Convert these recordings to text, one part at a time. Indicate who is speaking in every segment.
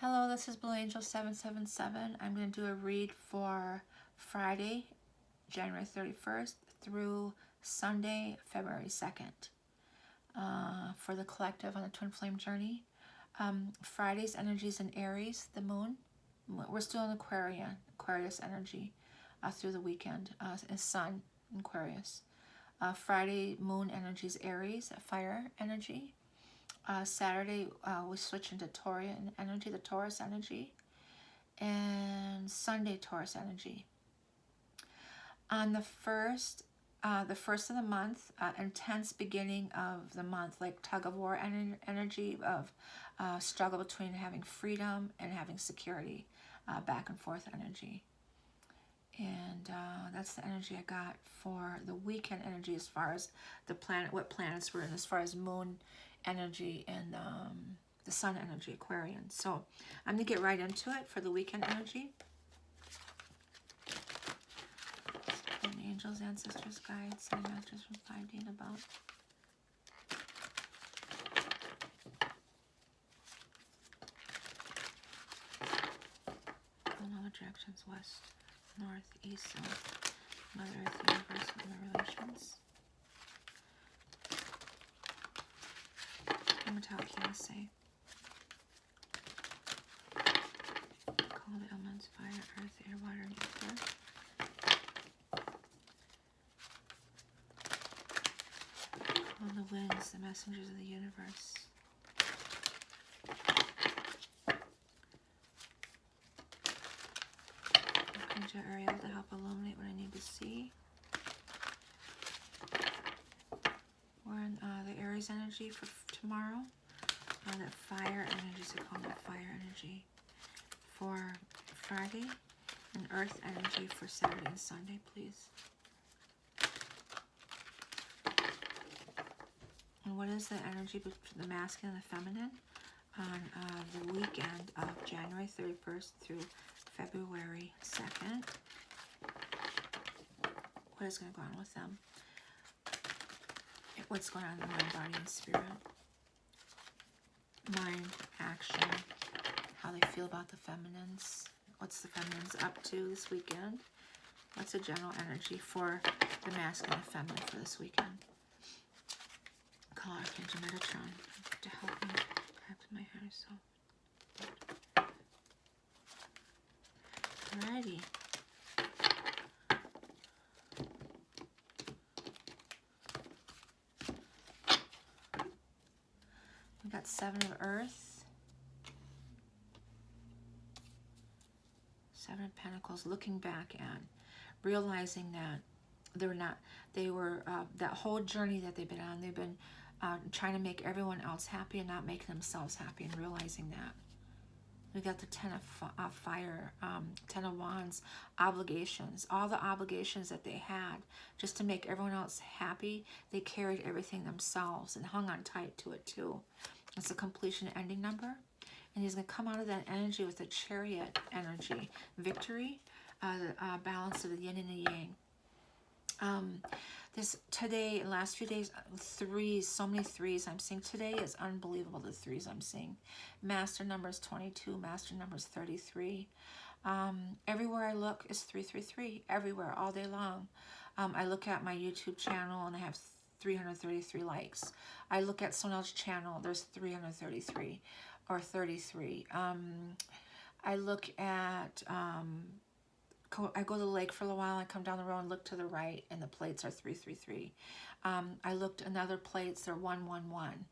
Speaker 1: Hello, this is Blue Angel 777. I'm going to do a read for Friday, January 31st through Sunday, February 2nd for the collective on the Twin Flame journey. Friday's energy is in Aries, the moon. We're still in Aquarius energy through the weekend. Is Sun, Aquarius. Friday, moon energy is Aries, fire energy. Saturday, we switch into Taurian energy, the Taurus energy, and Sunday, Taurus energy. On the first of the month, intense beginning of the month, like tug of war energy of struggle between having freedom and having security, back and forth energy. And that's the energy I got for the weekend energy as far as the planet, what planets were in, as far as moon energy and the sun energy, Aquarian. So I'm going to get right into it for the weekend energy. And angels, ancestors, guides, and masters from 5D and above. In all directions, west, north, east, south, Mother Earth, universe, and the relations. I'm going to talk here, say. Call the elements, fire, earth, air, water, and ether. Call the winds, the messengers of the universe. Archangel Ariel to help illuminate what I need to see. We're in the Aries energy for tomorrow. That fire energy, so call that fire energy for Friday, and earth energy for Saturday and Sunday, please. And what is the energy between the masculine and the feminine on the weekend of January 31st through February 2nd? What is going to go on with them? What's going on in the mind, body, and spirit? Mind, action, how they feel about the feminines. What's the feminines up to this weekend? What's the general energy for the masculine and feminine for this weekend? Call Archangel Metatron to help me connect with my higher self. Alrighty. We got 7 of Earth, 7 of Pentacles, looking back at, realizing that they were that whole journey that they've been on, they've been trying to make everyone else happy and not making themselves happy, and realizing that. We got the 10 of Fire, 10 of Wands, obligations. All the obligations that they had just to make everyone else happy, they carried everything themselves and hung on tight to it too. It's a completion ending number. And he's going to come out of that energy with a Chariot energy. Victory, balance of the yin and the yang. This today, last few days, threes, so many threes I'm seeing. Today is unbelievable, the threes I'm seeing. Master number is 22, master number is 33. Everywhere I look is 333, everywhere, all day long. I look at my YouTube channel and I have 333 likes. I look at someone else's channel, there's 333 or 33. I look at... I go to the lake for a while, I come down the road and look to the right, and the plates are 333. I looked another plates, they're 111.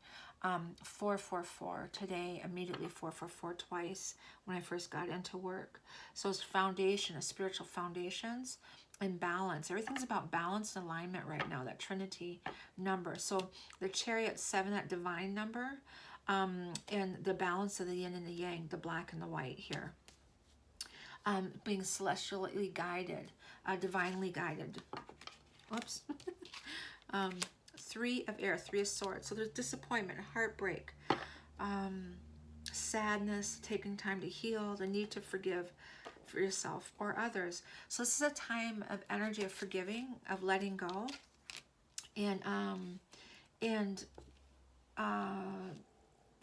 Speaker 1: 444 today, immediately 444 twice when I first got into work. So it's foundation, a spiritual foundations and balance. Everything's about balance and alignment right now, that Trinity number. So the Chariot 7, that divine number, and the balance of the yin and the yang, the black and the white here. Being celestially guided, divinely guided. Whoops. 3 of air, 3 of swords. So there's disappointment, heartbreak, sadness, taking time to heal, the need to forgive for yourself or others. So this is a time of energy of forgiving, of letting go, and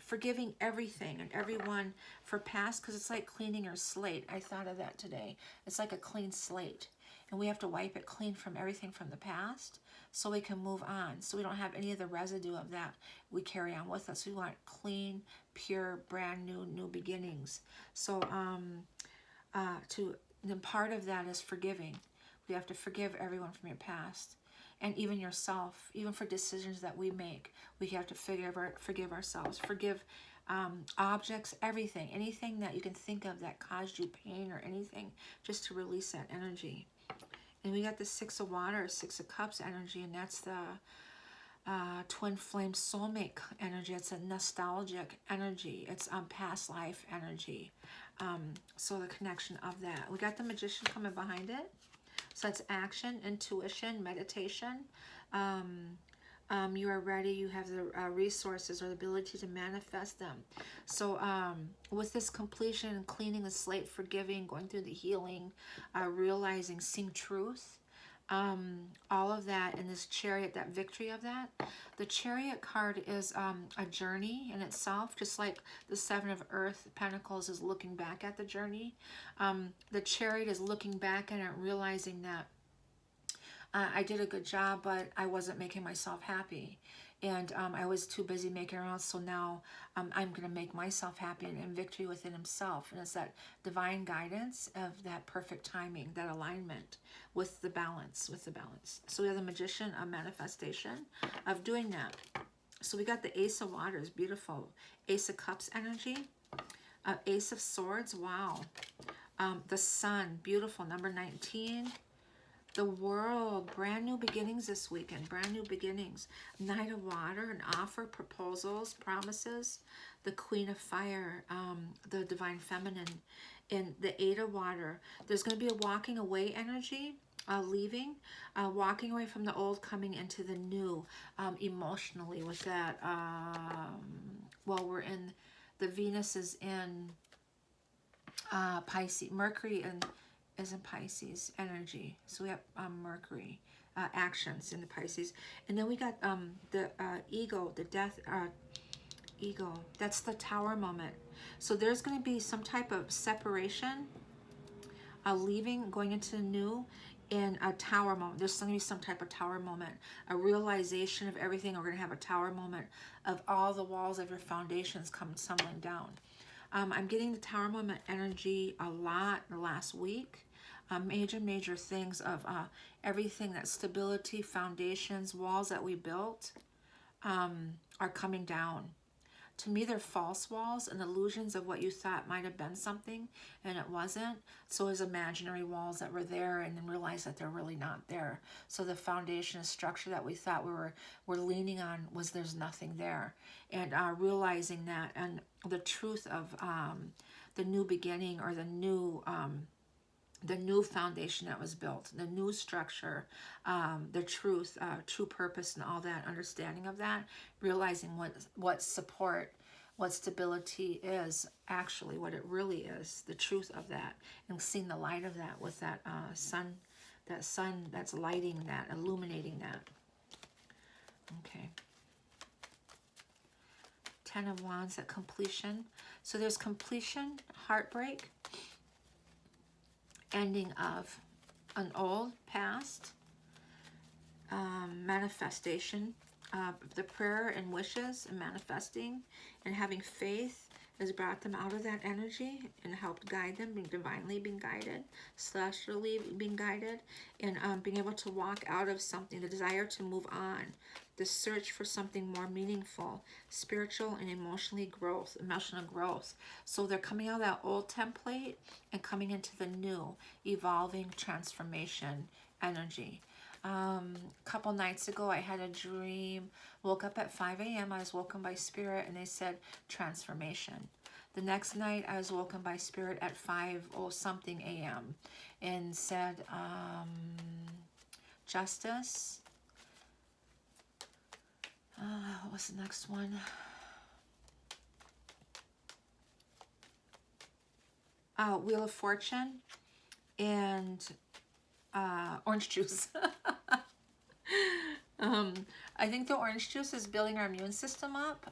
Speaker 1: forgiving everything and everyone for past, because it's like cleaning your slate. I thought of that today. It's like a clean slate, and we have to wipe it clean from everything from the past so we can move on, so we don't have any of the residue of that we carry on with us. We want clean, pure, brand new beginnings. So then part of that is forgiving. We have to forgive everyone from your past, and even yourself, even for decisions that we make. We have to forgive ourselves, forgive objects, everything, anything that you can think of that caused you pain or anything, just to release that energy. And we got the Six of Water, Six of Cups energy, and that's the twin flame soulmate energy. It's a nostalgic energy. It's past life energy. So the connection of that. We got the Magician coming behind it. So that's action, intuition, meditation. You are ready. You have the resources or the ability to manifest them. So with this completion and cleaning the slate, forgiving, going through the healing, realizing, seeing truth, all of that in this Chariot, that victory of that. The Chariot card is a journey in itself, just like the Seven of Earth Pentacles is looking back at the journey. The Chariot is looking back and realizing that I did a good job, but I wasn't making myself happy. And I was too busy making around, so now I'm going to make myself happy, and in victory within himself. And it's that divine guidance of that perfect timing, that alignment with the balance, So we have the Magician, a manifestation of doing that. So we got the Ace of Waters, beautiful. Ace of Cups energy. Ace of Swords, wow. The Sun, beautiful, number 19. The World, brand new beginnings this weekend, brand new beginnings. Knight of Water, an offer, proposals, promises. The Queen of Fire, the Divine Feminine. And the Eight of Water, there's going to be a walking away energy, leaving, walking away from the old, coming into the new, emotionally with that. Well, we're in, the Venus is in Pisces, Mercury is in Pisces energy. So we have Mercury actions in the Pisces. And then we got the ego, the death, ego. That's the Tower moment. So there's going to be some type of separation, leaving, going into the new, in a Tower moment. There's going to be some type of Tower moment, a realization of everything. We're going to have a Tower moment of all the walls of your foundations come tumbling down. I'm getting the Tower moment energy a lot the last week. Major things of everything, that stability, foundations, walls that we built are coming down. To me, they're false walls and illusions of what you thought might have been something, and it wasn't. So it was imaginary walls that were there, and then realized that they're really not there. So the foundation and structure that we thought we were leaning on there's nothing there. And realizing that, and the truth of the new beginning, or the new foundation that was built, the new structure, the truth, true purpose, and all that, understanding of that, realizing what support, what stability is, actually what it really is, the truth of that, and seeing the light of that with that sun that's lighting that, illuminating that. Okay. 10 of Wands, at completion. So there's completion, heartbreak, ending of an old past, manifestation, the prayer and wishes and manifesting and having faith has brought them out of that energy and helped guide them, being divinely being guided, celestially being guided, and being able to walk out of something, the desire to move on, the search for something more meaningful, spiritual and emotional growth. So they're coming out of that old template and coming into the new, evolving transformation energy. Couple nights ago, I had a dream, woke up at 5 a.m. I was woken by spirit, and they said transformation. The next night, I was woken by spirit at 5:00-something a.m. and said justice. What was the next one? Wheel of Fortune and orange juice. I think the orange juice is building our immune system up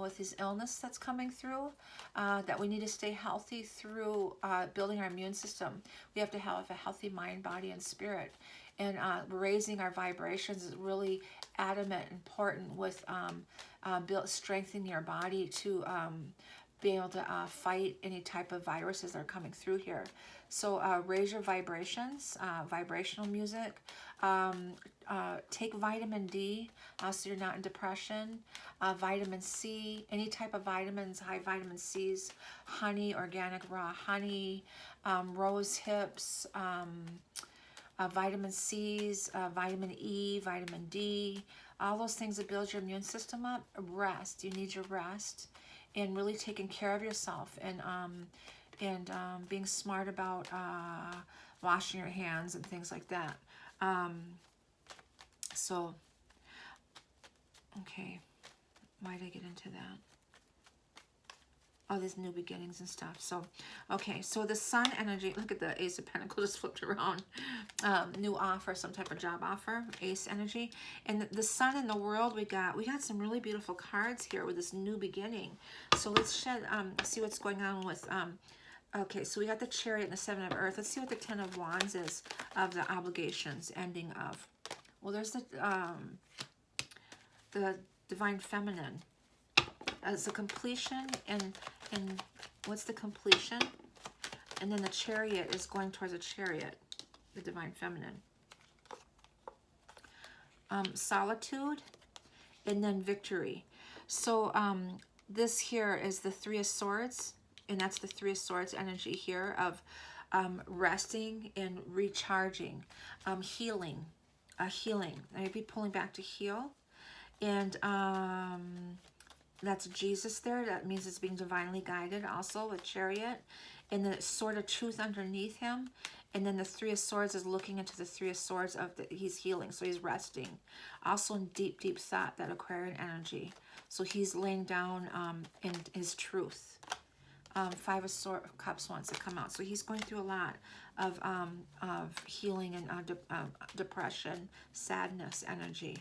Speaker 1: with this illness that's coming through, that we need to stay healthy through building our immune system. We have to have a healthy mind, body, and spirit. And raising our vibrations is really adamant, important with strengthening your body to be able to fight any type of viruses that are coming through here. So raise your vibrations, vibrational music. Take vitamin D, so you're not in depression. Vitamin C, any type of vitamins, high vitamin C's, honey, organic raw honey, rose hips, vitamin C's, vitamin E, vitamin D, all those things that build your immune system up. Rest, you need your rest, and really taking care of yourself, and being smart about washing your hands and things like that. So, okay, why did I get into that? Oh, there's new beginnings and stuff. So, okay, so the sun energy, look at the Ace of Pentacles just flipped around. New offer, some type of job offer, Ace energy. And the sun in the world, we got some really beautiful cards here with this new beginning. So let's see what's going on with, okay, so we got the Chariot and the Seven of Earth. Let's see what the Ten of Wands is of the obligations, ending of. Well, there's the Divine Feminine as a completion, and what's the completion? And then the Chariot is going towards a Chariot, the Divine Feminine. Solitude, and then victory. So this here is the Three of Swords, and that's the Three of Swords energy here of resting and recharging, healing, healing. Maybe pulling back to heal, and that's Jesus there. That means it's being divinely guided also with Chariot, and the Sword of Truth underneath him. And then the Three of Swords is looking into the Three of Swords of he's healing, so he's resting. Also in deep, deep thought, that Aquarian energy. So he's laying down in his truth. Five of Cups wants to come out. So he's going through a lot of healing and depression, sadness energy.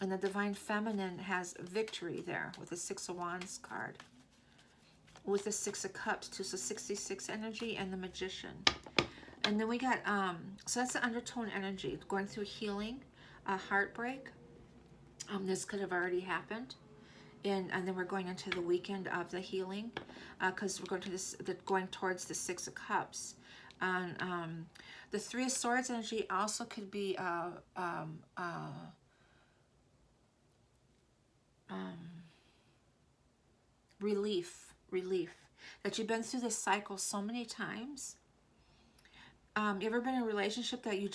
Speaker 1: And the Divine Feminine has victory there with the Six of Wands card. With the Six of Cups too, so 66 energy, and the Magician. And then we got, so that's the undertone energy, going through healing, heartbreak. This could have already happened. And then we're going into the weekend of the healing, because we're going to going towards the Six of Cups. And the Three of Swords energy also could be relief, that you've been through this cycle so many times. You ever been in a relationship that you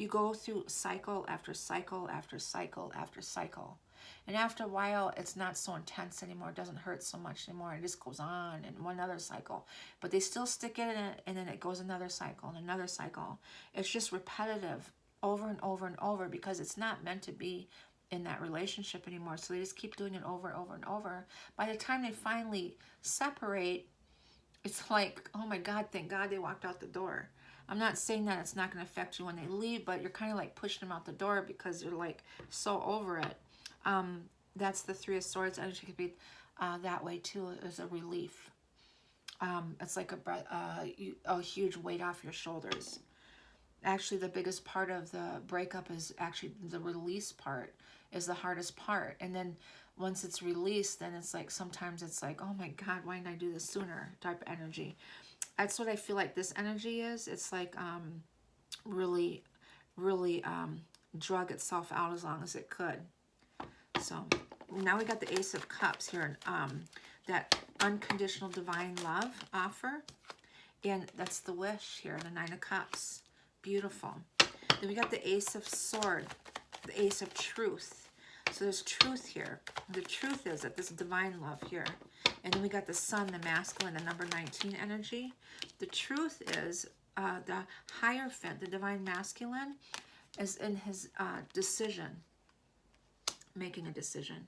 Speaker 1: go through cycle after cycle after cycle after cycle, and after a while it's not so intense anymore, it doesn't hurt so much anymore, it just goes on, and one other cycle, but they still stick in it, and then it goes another cycle and another cycle. It's just repetitive over and over and over, because it's not meant to be in that relationship anymore. So they just keep doing it over and over and over. By the time they finally separate, it's like, oh my God, thank God they walked out the door. I'm not saying that it's not going to affect you when they leave, but you're kind of like pushing them out the door because you're like so over it. That's the Three of Swords energy. Could be that way too, as a relief. It's like a huge weight off your shoulders. Actually, the biggest part of the breakup is actually the release part, is the hardest part. And then once it's released, then it's like, sometimes it's like, oh my God, why didn't I do this sooner type of energy. That's what I feel like this energy is. It's like really drug itself out as long as it could. So now we got the Ace of Cups here, and that unconditional divine love offer. And that's the wish here, the Nine of Cups. Beautiful. Then we got the Ace of Sword, the Ace of Truth. So there's truth here. The truth is that this divine love here. And then we got the Sun, the masculine, the number 19 energy. The truth is the Hierophant, the divine masculine, is in his decision, making a decision.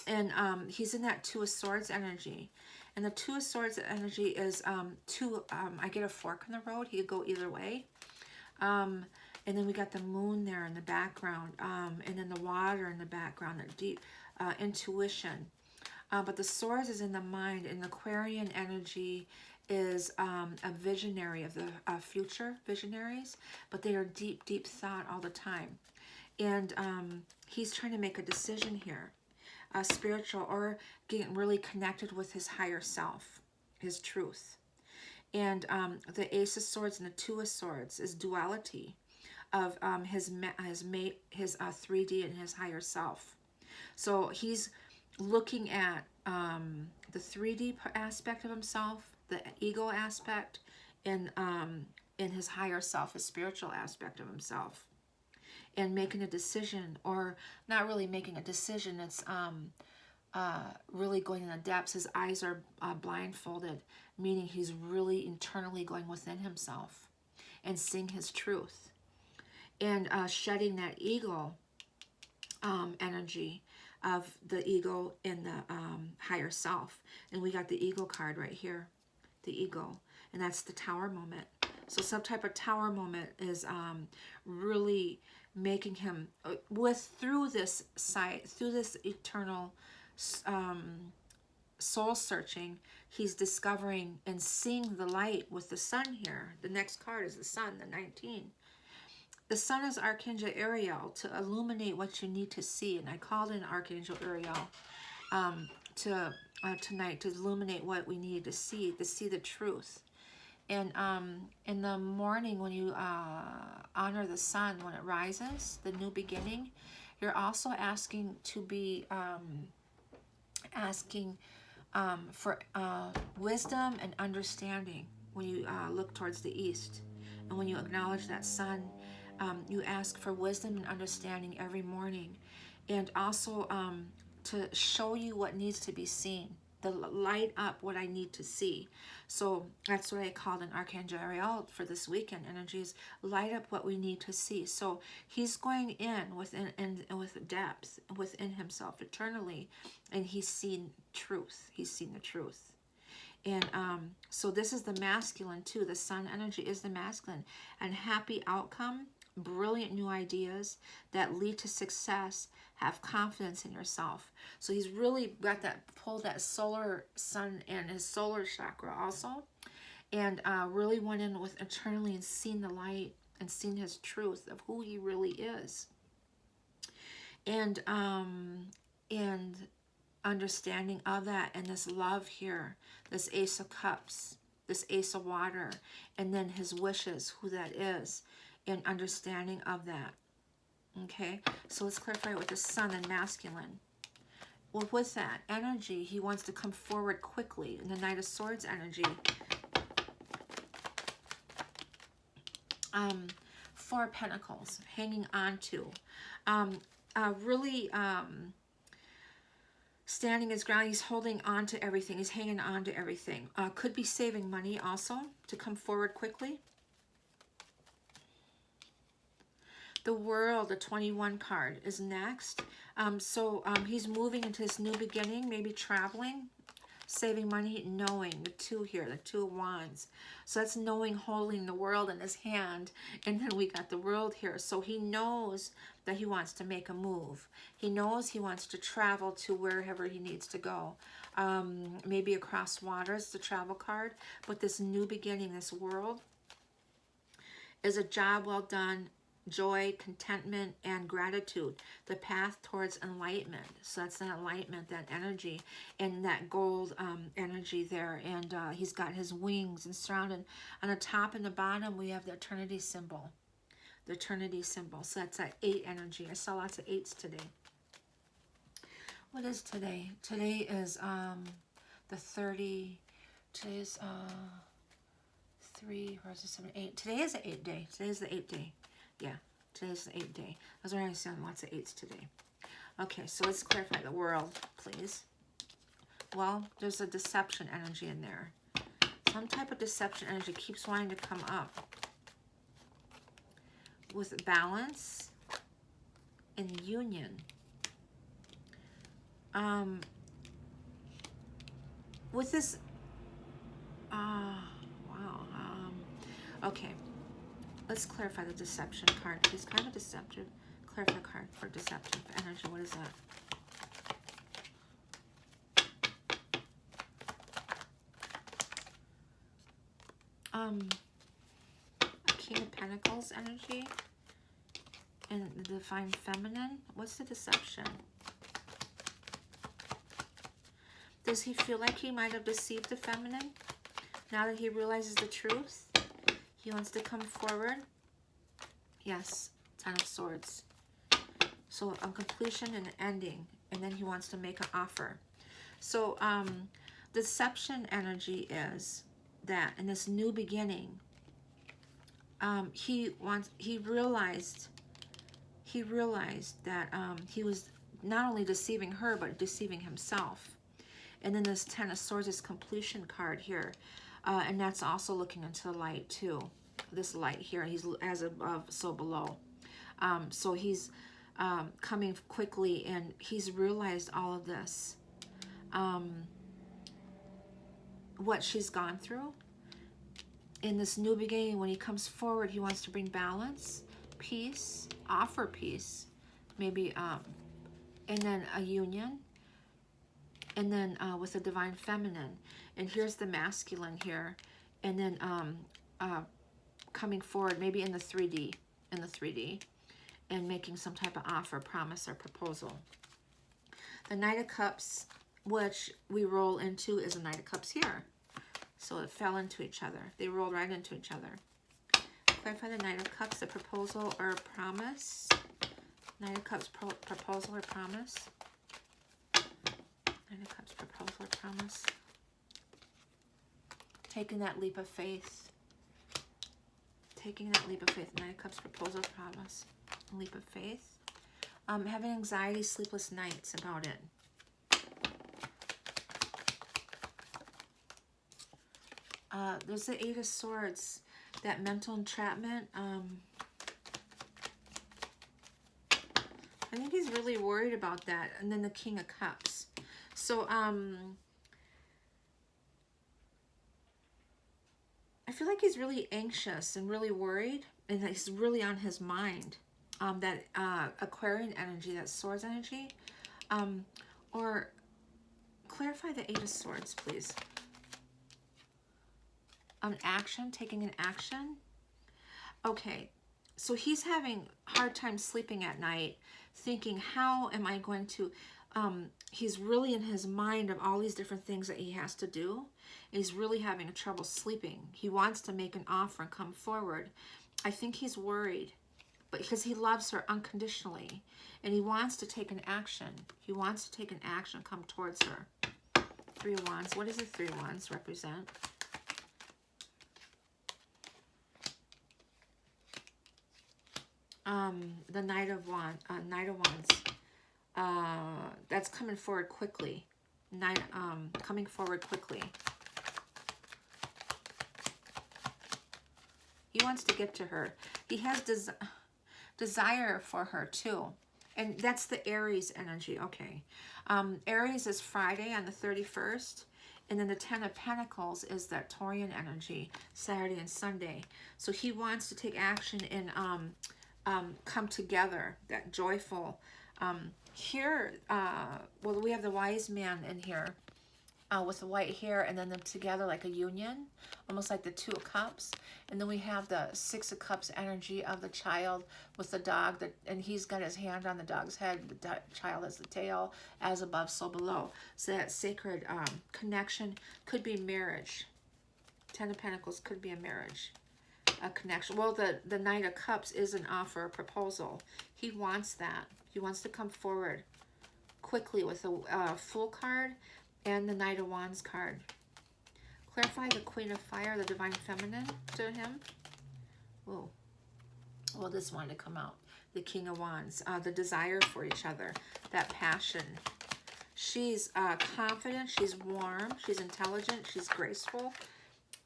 Speaker 1: And he's in that Two of Swords energy. And the Two of Swords energy is I get a fork in the road. He could go either way. And And then we got the moon there in the background, and then the water in the background, the deep intuition. But the swords is in the mind, and the Aquarian energy is a visionary of the future, visionaries, but they are deep, deep thought all the time. And he's trying to make a decision here, spiritual, or getting really connected with his higher self, his truth. And the Ace of Swords and the Two of Swords is duality of his 3D and his higher self. So he's looking at the 3D aspect of himself, the ego aspect, and in his higher self, his spiritual aspect of himself, and making a decision, or not really making a decision. It's really going in the depths. His eyes are blindfolded, meaning he's really internally going within himself and seeing his truth, and shedding that ego energy of the ego in the higher self. And we got the ego card right here, the ego, and that's the tower moment. So some type of tower moment is really making him through this eternal soul searching. He's discovering and seeing the light with the sun here. The next card is the sun, the 19. The sun is Archangel Ariel to illuminate what you need to see. And I called in Archangel Ariel tonight to illuminate what we need to see the truth. And in the morning, when you honor the sun, when it rises, the new beginning, you're also asking to be for wisdom and understanding when you look towards the east. And when you acknowledge that sun, you ask for wisdom and understanding every morning. And also to show you what needs to be seen, to light up what I need to see. So that's what I called an Archangel Ariel for this weekend energies, light up what we need to see. So he's going in with depth within himself eternally, and he's seen truth. He's seen the truth. And so this is the masculine too. The sun energy is the masculine, and happy outcome, brilliant new ideas that lead to success. Have confidence in yourself. So he's really got that, pulled that solar sun and his solar chakra also, and really went in with eternally and seen the light and seen his truth of who he really is. And understanding of that, and this love here, this Ace of Cups, this Ace of Water, and then his wishes, who that is, and understanding of that. Okay, so let's clarify with the sun and masculine. Well, with that energy, he wants to come forward quickly. In the Knight of Swords energy, 4 Pentacles, hanging on to, really standing his ground. He's holding on to everything. He's hanging on to everything. Could be saving money also to come forward quickly. The World, the 21 card, is next. He's moving into this new beginning, maybe traveling, saving money, knowing. The 2 here, the 2 of Wands. So that's knowing, holding the world in his hand. And then we got the World here. So he knows that he wants to make a move. He knows he wants to travel to wherever he needs to go. Maybe across waters, the travel card. But this new beginning, this World, is a job well done, joy, contentment, and gratitude, the path towards enlightenment. So that's that enlightenment, that energy, and that gold energy there. And he's got his wings and surrounded. On the top and the bottom, we have the eternity symbol. The eternity symbol. So that's that 8 energy. I saw lots of 8s today. What is today? Today is the 30. Today's 3, or is it 7, 8? Today is the 8th day. Today is the 8th day. Yeah, today's the 8th day. That's why I said lots of 8s today. Okay, so let's clarify the World, please. Well, there's a deception energy in there. Some type of deception energy keeps wanting to come up. With balance and union. With this, wow. Okay. Let's clarify the deception card. Please, kind of deceptive. Clarify card for deceptive energy. What is that? King of Pentacles energy and the Divine Feminine. What's the deception? Does he feel like he might have deceived the feminine? Now that he realizes the truth, he wants to come forward. Yes, Ten of Swords. So a completion and an ending, and then he wants to make an offer. So deception energy is that in this new beginning, he realized that he was not only deceiving her but deceiving himself. And then this Ten of Swords is completion card here, and that's also looking into the light too. This light here, he's as above so below. So he's coming quickly, and he's realized all of this, what she's gone through. In this new beginning, when he comes forward, he wants to bring balance, peace, offer peace, maybe, and then a union, and then with the Divine Feminine. And here's the masculine here, and then coming forward, maybe in the 3D, and making some type of offer, promise, or proposal. The Knight of Cups, which we roll into, is a Knight of Cups here. So it fell into each other. They rolled right into each other. Clarify the Knight of Cups, the proposal or promise. Knight of Cups, proposal or promise. Knight of Cups, proposal or promise. Taking that leap of faith. Taking that leap of faith. Knight of Cups, proposal, promise. Leap of faith. Having anxiety, sleepless nights about it. There's the Eight of Swords, that mental entrapment. I think he's really worried about that. And then the King of Cups. So, I feel like he's really anxious and really worried, and that he's really on his mind. That Aquarian energy, that Swords energy. Or clarify the Eight of Swords, please. Action, taking an action. Okay, so he's having a hard time sleeping at night, thinking, how am I going to, he's really in his mind of all these different things that he has to do. He's really having trouble sleeping. He wants to make an offer and come forward. I think he's worried, but because he loves her unconditionally, and he wants to take an action. He wants to take an action, come towards her. Three of Wands. What does the Three of Wands represent? The Knight of Wands, that's coming forward quickly. Coming forward quickly. He wants to get to her. He has desire for her too. And that's the Aries energy. Okay. Aries is Friday on the 31st. And then the Ten of Pentacles is that Taurian energy, Saturday and Sunday. So he wants to take action and come together, that joyful. Here, well, we have the Wise Man in here with the white hair, and then them together like a union, almost like the Two of Cups. And then we have the Six of Cups energy of the child with the dog, and he's got his hand on the dog's head. The child has the tail, as above, so below. So that sacred connection could be marriage. Ten of Pentacles could be a marriage. A connection. Well, the Knight of Cups is an offer, a proposal. He wants that. He wants to come forward quickly with a Fool card and the Knight of Wands card. Clarify the Queen of Fire, the Divine Feminine to him. Whoa. Well, this wanted to come out. The King of Wands. The desire for each other. That passion. She's confident. She's warm. She's intelligent. She's graceful.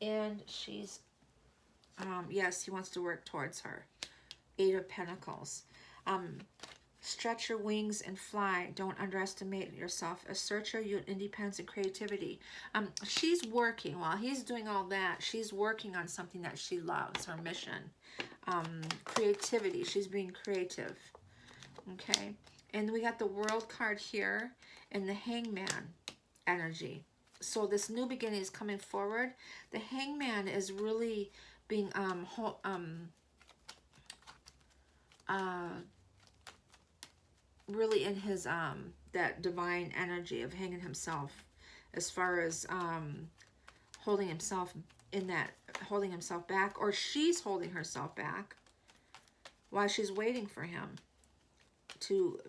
Speaker 1: And she's... yes, he wants to work towards her. Eight of Pentacles. Stretch your wings and fly. Don't underestimate yourself. Assert your independence and creativity. She's working while he's doing all that. She's working on something that she loves, her mission. Creativity. She's being creative. Okay. And we got the World card here and the Hangman energy. So this new beginning is coming forward. The Hangman is really being really in his that divine energy of hanging himself, as far as holding himself in that, holding himself back, or she's holding herself back while she's waiting for him to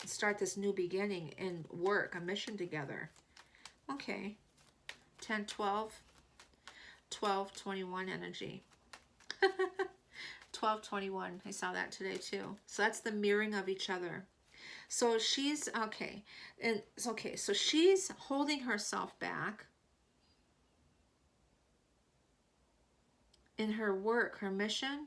Speaker 1: start this new beginning and work a mission together. Okay. 10, 12, 12, 21 energy. 12, 21. I saw that today too. So that's the mirroring of each other. So she's, okay. And it's okay. So she's holding herself back in her work, her mission,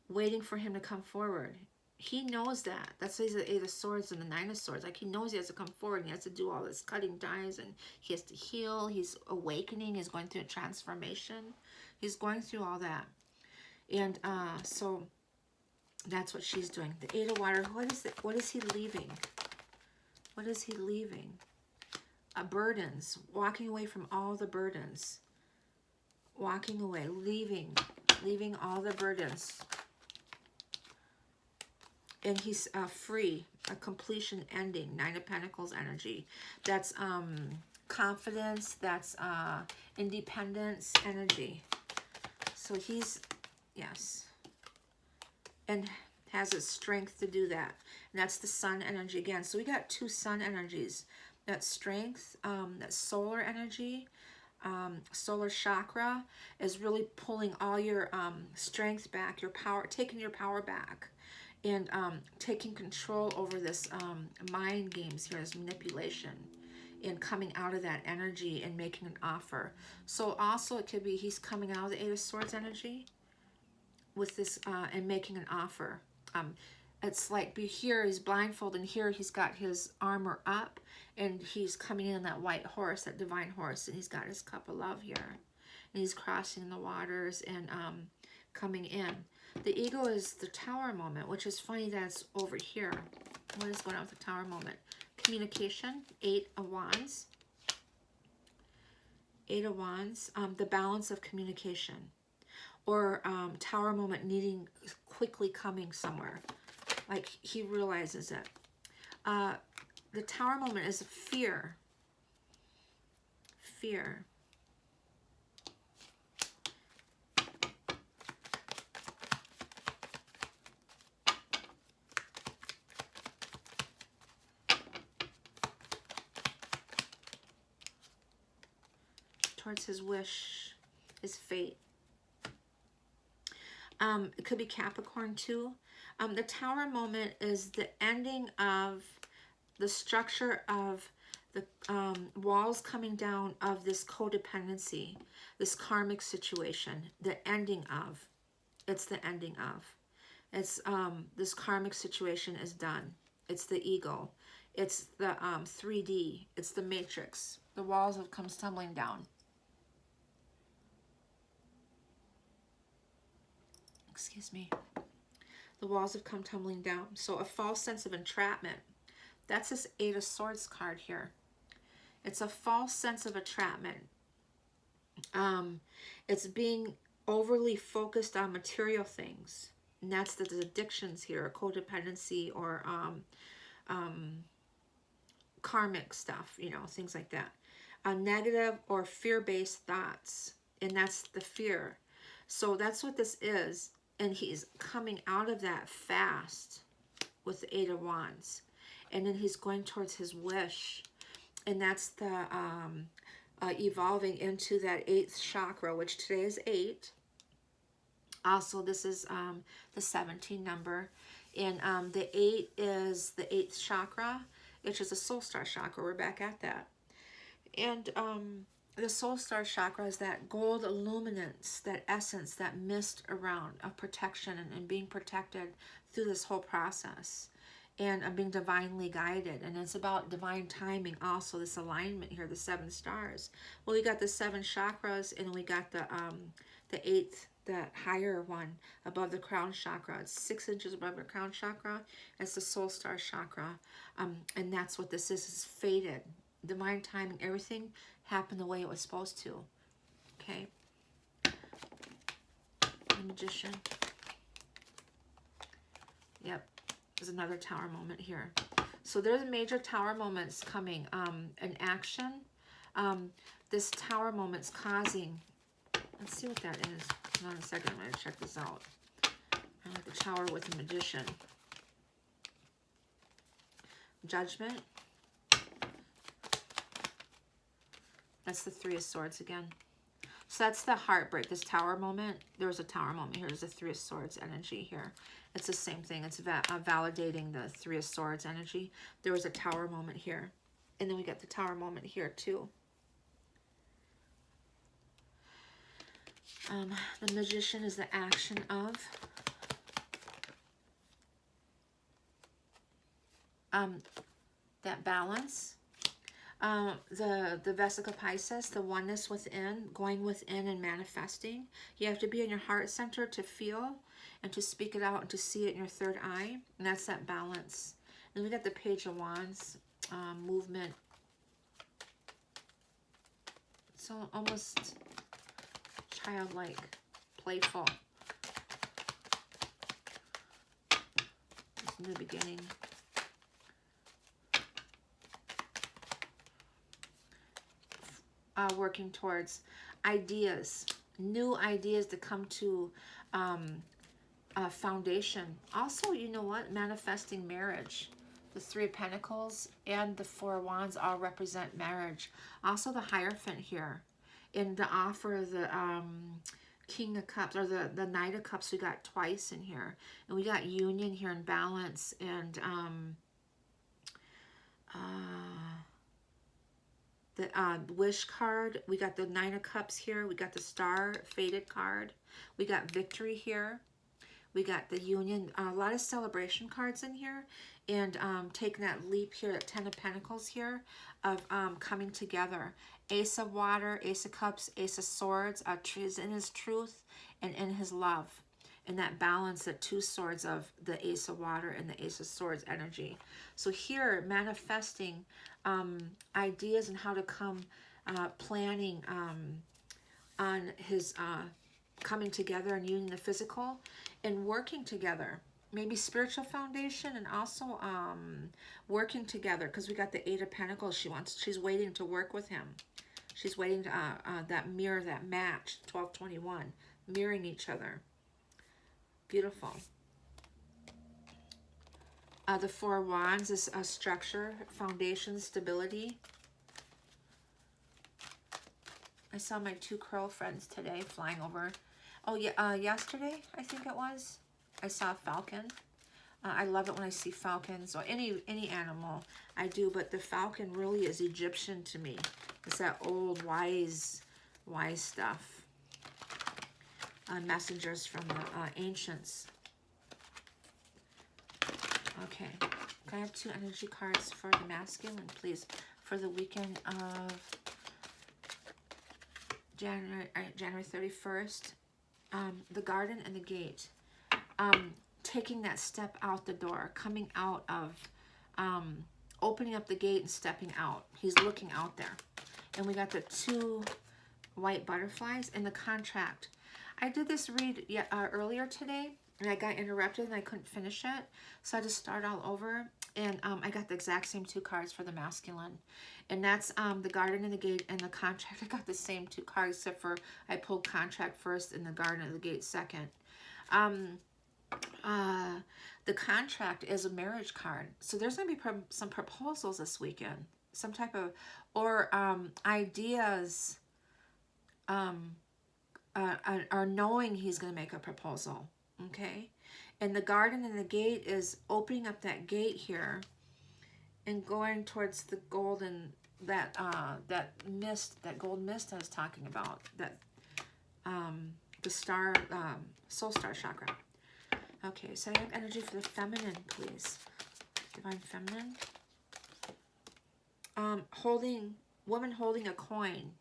Speaker 1: waiting for him to come forward. He knows that. That's why he's the 8 of Swords and the 9 of Swords. Like, he knows he has to come forward and he has to do all this cutting ties and he has to heal. He's awakening. He's going through a transformation. He's going through all that. And so that's what she's doing. The 8 of Water. What is it? What is he leaving? What is he leaving? Burdens. Walking away from all the burdens. Walking away. Leaving all the burdens. And he's free, a completion ending, 9 of Pentacles energy. That's confidence, that's independence energy. So he's, yes, and has the strength to do that. And that's the Sun energy again. So we got 2 Sun energies. That's strength, that's solar energy. Solar chakra is really pulling all your strength back, your power, taking your power back. And taking control over this mind games here, this manipulation, and coming out of that energy and making an offer. So also it could be he's coming out of the 8 of Swords energy with this and making an offer. It's like here he's blindfolded and here he's got his armor up and he's coming in on that white horse, that divine horse, and he's got his cup of love here. And he's crossing the waters and coming in. The ego is the Tower moment, which is funny that it's over here. What is going on with the Tower moment? Communication, 8 of Wands. 8 of Wands, the balance of communication. Or Tower moment needing, quickly coming somewhere. Like he realizes it. The Tower moment is fear. Fear. Towards his wish, his fate. It could be Capricorn too. The Tower moment is the ending of the structure of the walls coming down of this codependency, this karmic situation. The ending of. It's the ending of. It's this karmic situation is done. It's the ego. It's the 3D. It's the matrix. The walls have come tumbling down. Excuse me. The walls have come tumbling down. So a false sense of entrapment. That's this 8 of Swords card here. It's a false sense of entrapment. It's being overly focused on material things. And that's the addictions here, codependency or karmic stuff, you know, things like that. Negative or fear-based thoughts. And that's the fear. So that's what this is. And he's coming out of that fast with the 8 of Wands. And then he's going towards his wish. And that's the evolving into that 8th chakra, which today is 8. Also, this is the 17 number. And the 8 is the 8th chakra, which is a soul star chakra. We're back at that. And the soul star chakra is that gold illuminance, that essence, that mist around of protection and being protected through this whole process. and I'm being divinely guided. And it's about divine timing also, this alignment here, the 7 stars. Well, we got the 7 chakras, and we got the 8th, that higher one above the crown chakra. It's 6 inches above the crown chakra. It's the soul star chakra. And that's what this is fated. Divine timing. Everything happened the way it was supposed to. Okay. The Magician. Yep. There's another tower moment here. So there's major tower moments coming. An action. This tower moment's causing... Let's see what that is. Hold on a second. I'm going to check this out. I like the tower with the Magician. Judgment. That's the 3 of Swords again. So that's the heartbreak, this tower moment. There was a tower moment here. There's a 3 of Swords energy here. It's the same thing. It's validating the 3 of Swords energy. There was a tower moment here. And then we got the tower moment here too. The Magician is the action of that balance. The Vesica Pisces, the oneness within, going within and manifesting. You have to be in your heart center to feel and to speak it out and to see it in your third eye. And that's that balance. And we got the Page of Wands, movement. So almost childlike, playful. It's new beginning. Working towards ideas, new ideas to come to a foundation. Also, you know what? Manifesting marriage. The 3 of Pentacles and the 4 of Wands all represent marriage. Also, the Hierophant here. In the offer of the King of Cups, or the Knight of Cups, we got twice in here. And we got union here and balance. And the Wish card. We got the 9 of Cups here. We got the Star faded card. We got Victory here. We got the Union. A lot of celebration cards in here. And taking that leap here, that 10 of Pentacles here, of coming together. Ace of Water, Ace of Cups, Ace of Swords. Is in his truth and in his love. And that balance, that 2 swords of the Ace of Water and the Ace of Swords energy. So here, manifesting ideas and how to come, planning on his coming together and using the physical and working together. Maybe spiritual foundation, and also working together, because we got the 8 of Pentacles. She's waiting to work with him. She's waiting to that mirror, that match, 1221, mirroring each other. Beautiful. The 4 of Wands is a structure, foundation, stability. I saw my 2 crow friends today flying over. Oh yeah, yesterday I think it was. I saw a falcon. I love it when I see falcons, or any animal. I do, but the falcon really is Egyptian to me. It's that old wise stuff. Messengers from the ancients. Okay, can I have 2 energy cards for the masculine, please, for the weekend of January 31st? The garden and the gate. Taking that step out the door, coming out of, opening up the gate and stepping out. He's looking out there. And we got the 2 white butterflies in the contract. I did this read earlier today, and I got interrupted and I couldn't finish it. So I just start all over. And I got the exact same 2 cards for the masculine. And that's the garden and the gate and the contract. I got the same 2 cards, except for I pulled contract first and the garden and the gate second. The contract is a marriage card. So there's going to be some proposals this weekend. Some type of, or ideas, are knowing he's going to make a proposal. Okay? And the garden and the gate is opening up that gate here and going towards the golden, that mist, that gold mist I was talking about, that the star, soul star chakra. Okay, so I have energy for the feminine, please. Divine Feminine. Woman holding a coin.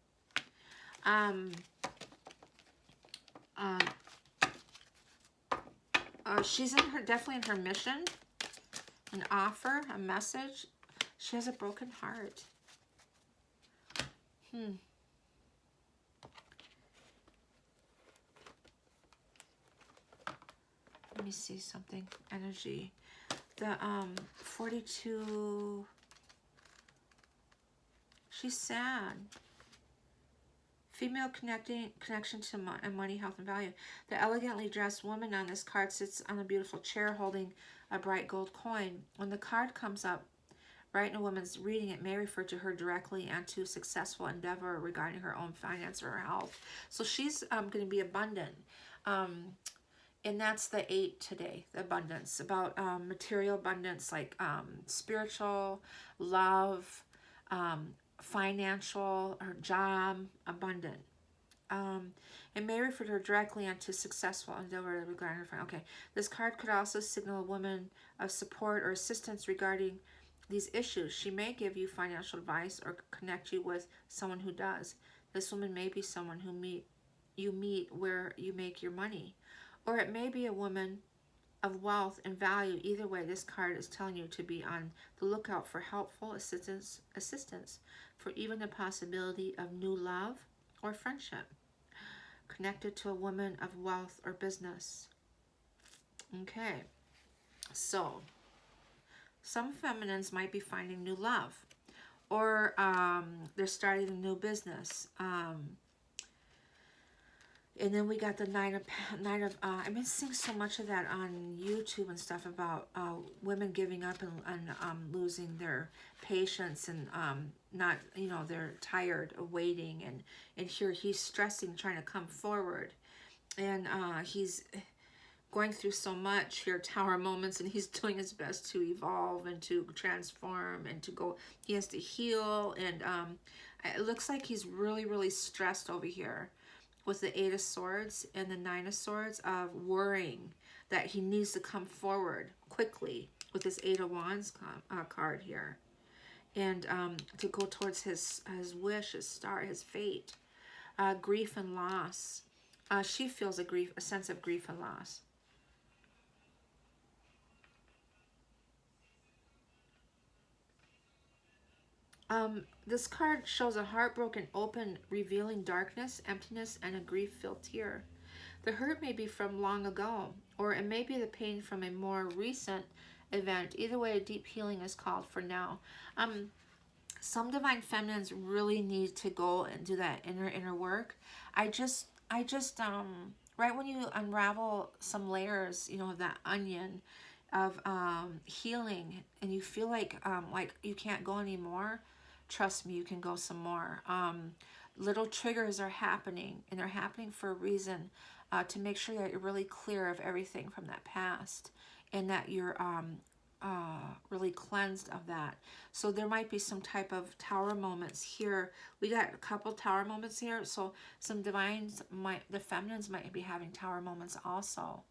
Speaker 1: She's definitely in her mission, an offer, a message. She has a broken heart. Let me see something. Energy. The 42. She's sad. Female connection to money, health, and value. The elegantly dressed woman on this card sits on a beautiful chair holding a bright gold coin. When the card comes up right in a woman's reading, it may refer to her directly and to successful endeavor regarding her own finance or her health. So she's going to be abundant. And that's the 8 today, the abundance. About material abundance, like spiritual, love, financial, her job, abundant. It may refer to her directly and to successful endeavor regarding her finance. Okay, this card could also signal a woman of support or assistance regarding these issues. She may give you financial advice or connect you with someone who does. This woman may be someone who you meet where you make your money. Or it may be a woman of wealth and value. Either way, this card is telling you to be on the lookout for helpful assistance for even the possibility of new love or friendship connected to a woman of wealth or business. Okay, so some feminines might be finding new love, or they're starting a new business. And then we got the Nine of I've been seeing so much of that on YouTube and stuff about women giving up and losing their patience and not, they're tired of waiting. And here he's stressing, trying to come forward. And he's going through so much here, tower moments, and he's doing his best to evolve and to transform and to go. He has to heal. And it looks like he's really, really stressed over here with the 8 of Swords and the 9 of Swords, of worrying that he needs to come forward quickly with this 8 of Wands card here. And to go towards his wish, his star, his fate. Grief and loss. She feels a sense of grief and loss. This card shows a heartbroken, open, revealing darkness, emptiness, and a grief-filled tear. The hurt may be from long ago, or it may be the pain from a more recent event. Either way, a deep healing is called for now. Some divine feminines really need to go and do that inner work. I just right when you unravel some layers, of that onion of healing, and you feel like you can't go anymore, trust me, you can go some more. Little triggers are happening, and they're happening for a reason, to make sure that you're really clear of everything from that past, and that you're really cleansed of that. So there might be some type of tower moments here. We got a couple tower moments here, so some the feminines might be having tower moments also.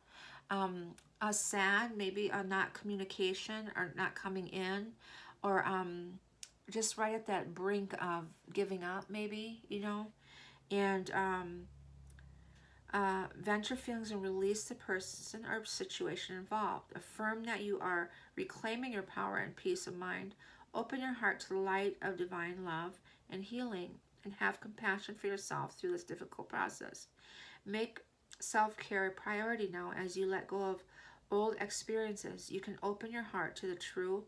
Speaker 1: Sad, maybe not communication or not coming in, or just right at that brink of giving up, maybe, and venture feelings and release the person or situation involved. Affirm that you are reclaiming your power and peace of mind. Open your heart to the light of divine love and healing, and have compassion for yourself through this difficult process. Make self-care a priority now as you let go of old experiences. You can open your heart to the true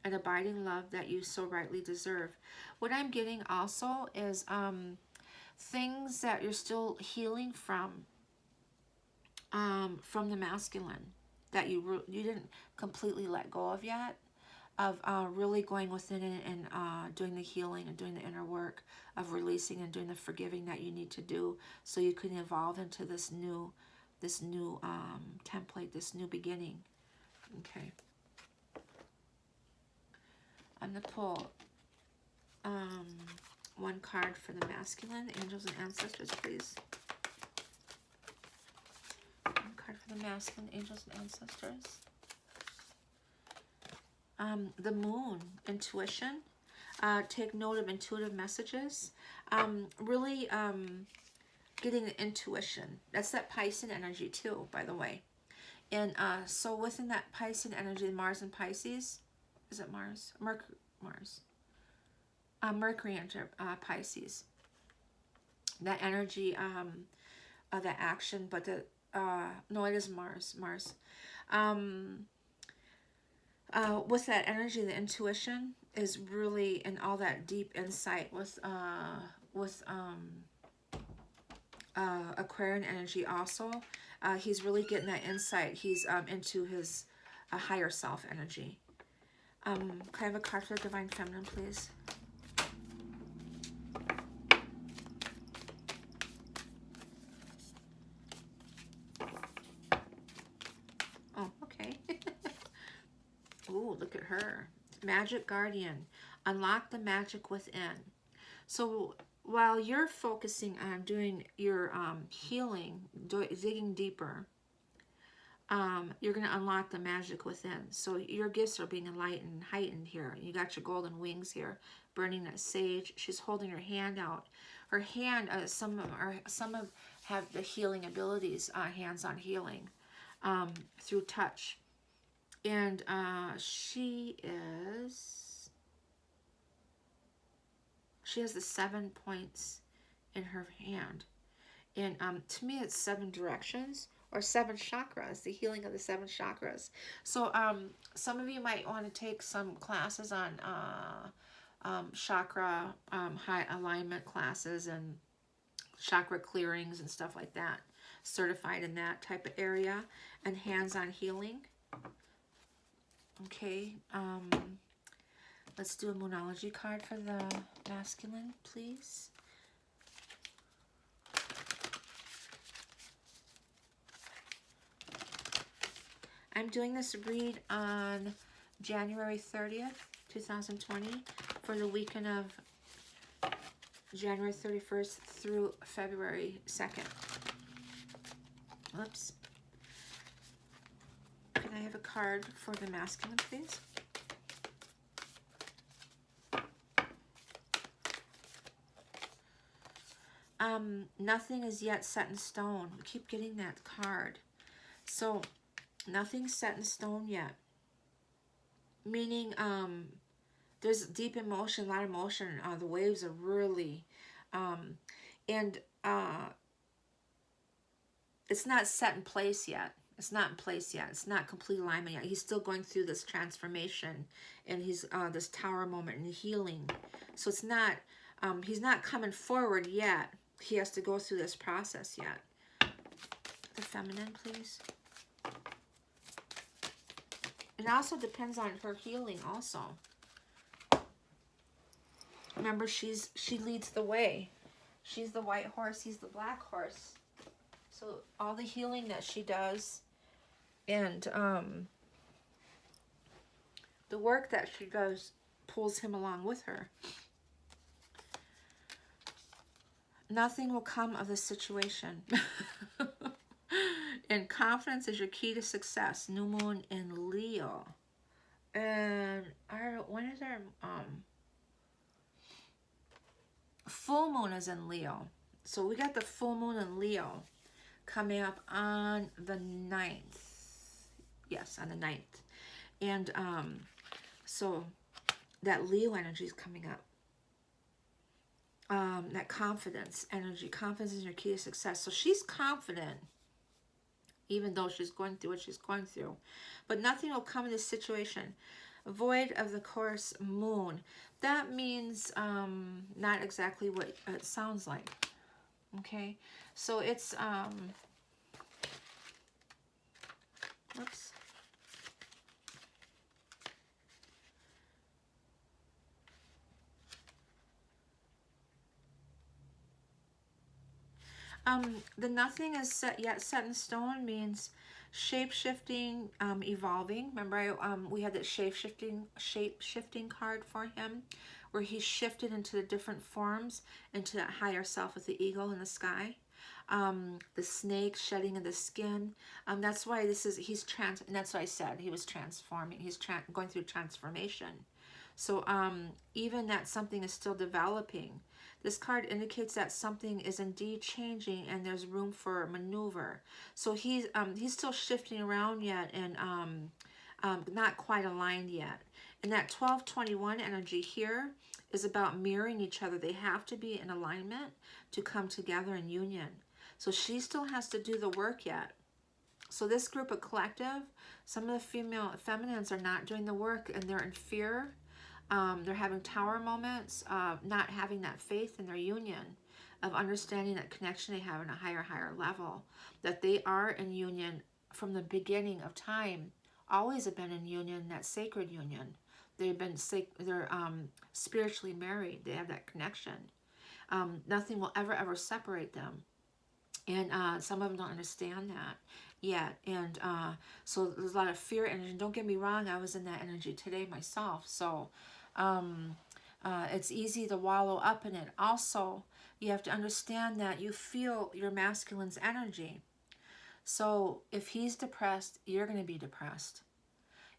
Speaker 1: and abiding love that you so rightly deserve. What I'm getting also is things that you're still healing from the masculine that you didn't completely let go of yet, of really going within it and doing the healing and doing the inner work of releasing and doing the forgiving that you need to do, so you can evolve into this new template, this new beginning. Okay. I'm going to pull one card for the masculine, angels and ancestors, please. One card for the masculine, angels and ancestors. The moon, intuition. Take note of intuitive messages. Really getting the intuition. That's that Piscean energy too, by the way. And so within that Piscean energy, Mars and Pisces, is it Mars? Mars. Mercury enter Pisces. That energy, that action, but the, no, it is Mars. With that energy, the intuition is really in all that deep insight with Aquarian energy also. He's really getting that insight. He's into his higher self energy. Can I have a card for the Divine Feminine, please? Oh, okay. Ooh, look at her. Magic Guardian. Unlock the magic within. So while you're focusing on doing your healing, digging deeper, you're going to unlock the magic within. So your gifts are being enlightened, heightened here. You got your golden wings here, burning that sage. She's holding her hand out. Her hand, some of have the healing abilities, hands-on healing, through touch. And she has the 7 points in her hand. And to me, it's 7 directions or 7 chakras, the healing of the 7 chakras. So some of you might want to take some classes on chakra high alignment classes and chakra clearings and stuff like that. Certified in that type of area, and hands-on healing. Okay, let's do a Moonology card for the masculine, please. I'm doing this read on January 30th, 2020, for the weekend of January 31st through February 2nd. Oops. Can I have a card for the masculine, please? Nothing is yet set in stone. We keep getting that card. So, nothing's set in stone yet. Meaning, there's deep emotion, a lot of emotion. The waves are really, it's not set in place yet. It's not in place yet. It's not complete alignment yet. He's still going through this transformation and he's this tower moment and healing. So it's not, he's not coming forward yet. He has to go through this process yet. The feminine, please. It also depends on her healing also. Remember, she leads the way. She's the white horse, he's the black horse. So all the healing that she does and the work that she does pulls him along with her. Nothing will come of this situation. And confidence is your key to success. New moon in Leo. And when is our full moon is in Leo. So we got the full moon in Leo coming up on the 9th. Yes, on the 9th. And so that Leo energy is coming up. That confidence energy. Confidence is your key to success. So she's confident, even though she's going through what she's going through. But nothing will come in this situation. Void of the course moon. That means not exactly what it sounds like. Okay? So it's, whoops. The nothing is set in stone means shape-shifting, evolving. Remember, we had that shape-shifting card for him, where he shifted into the different forms, into that higher self with the eagle in the sky. The snake shedding of the skin. That's why this is, and that's why I said he was transforming. He's going through transformation. So even that something is still developing. This card indicates that something is indeed changing and there's room for maneuver. So he's still shifting around yet and not quite aligned yet. And that 1221 energy here is about mirroring each other. They have to be in alignment to come together in union. So she still has to do the work yet. So this group of collective, some of the feminines are not doing the work and they're in fear. They're having tower moments, not having that faith in their union, of understanding that connection they have on a higher level, that they are in union from the beginning of time, always have been in union, that sacred union. They're spiritually married. They have that connection. Nothing will ever separate them. And some of them don't understand that yet. And so there's a lot of fear energy. Don't get me wrong, I was in that energy today myself. So it's easy to wallow up in it. Also, you have to understand that you feel your masculine's energy. So if he's depressed, you're going to be depressed.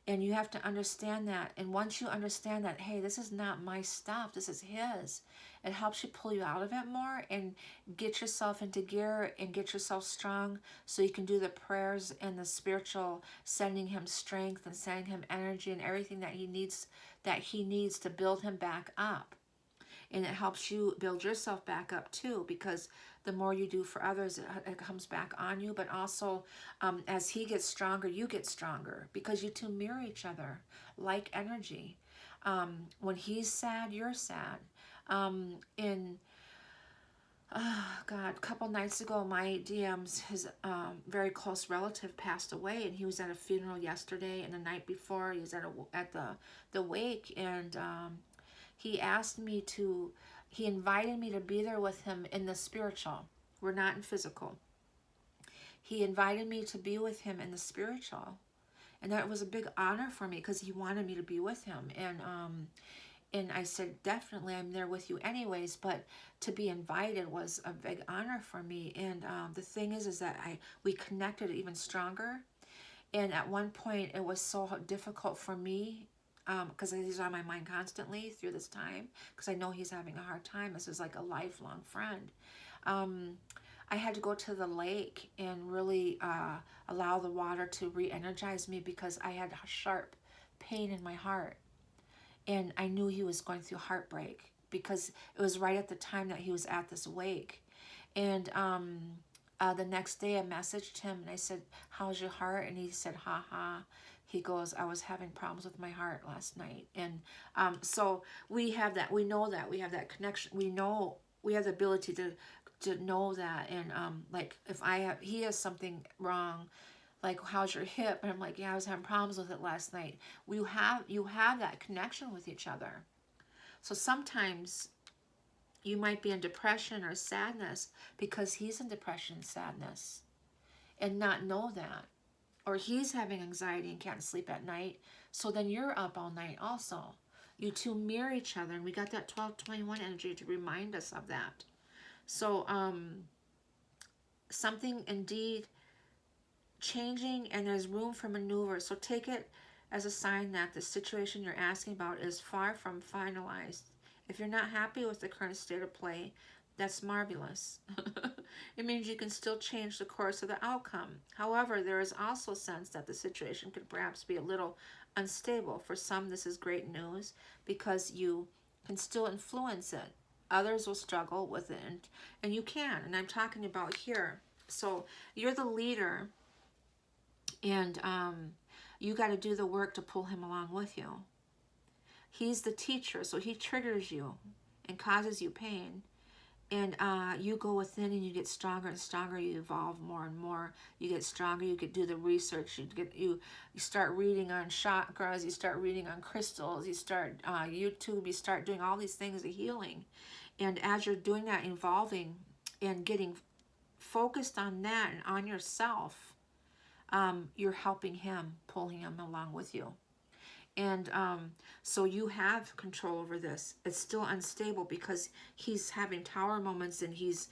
Speaker 1: And you have to understand that. And once you understand that, hey, this is not my stuff, this is his, it helps you pull you out of it more and get yourself into gear and get yourself strong so you can do the prayers and the spiritual, sending him strength and sending him energy and everything that he needs to build him back up. And it helps you build yourself back up too, because the more you do for others, it comes back on you. But also, as he gets stronger, you get stronger, because you two mirror each other like energy. When he's sad, you're sad. God, a couple nights ago, my DM's, his very close relative passed away, and he was at a funeral yesterday, and the night before he was at the wake, and he invited me to be there with him in the spiritual. We're not in physical. He invited me to be with him in the spiritual. And that was a big honor for me, because he wanted me to be with him. And I said, definitely, I'm there with you anyways. But to be invited was a big honor for me. And the thing is that we connected even stronger. And at one point, it was so difficult for me, because he's on my mind constantly through this time, because I know he's having a hard time. This is like a lifelong friend. I had to go to the lake and really allow the water to re-energize me, because I had sharp pain in my heart. And I knew he was going through heartbreak, because it was right at the time that he was at this wake. And the next day I messaged him and I said, how's your heart? And he said, ha ha. He goes, I was having problems with my heart last night. And so we have that. We know that. We have that connection. We know, we have the ability to know that. And like if he has something wrong, like, how's your hip? And I'm like, yeah, I was having problems with it last night. You have that connection with each other. So sometimes you might be in depression or sadness because he's in depression and sadness and not know that. Or he's having anxiety and can't sleep at night, so then you're up all night also. You two mirror each other, and we got that 1221 energy to remind us of that. So something indeed changing, and there's room for maneuver. So take it as a sign that the situation you're asking about is far from finalized. If you're not happy with the current state of play, that's marvelous. It means you can still change the course of the outcome. However, there is also a sense that the situation could perhaps be a little unstable. For some, this is great news, because you can still influence it. Others will struggle with it, and you can. And I'm talking about here. So you're the leader, and you got to do the work to pull him along with you. He's the teacher, so he triggers you and causes you pain. And you go within and you get stronger and stronger. You evolve more and more. You get stronger. You can do the research. You start reading on chakras. You start reading on crystals. You start YouTube. You start doing all these things of healing. And as you're doing that, evolving and getting focused on that and on yourself, you're helping him, pulling him along with you. And so you have control over this. It's still unstable because he's having tower moments, and he's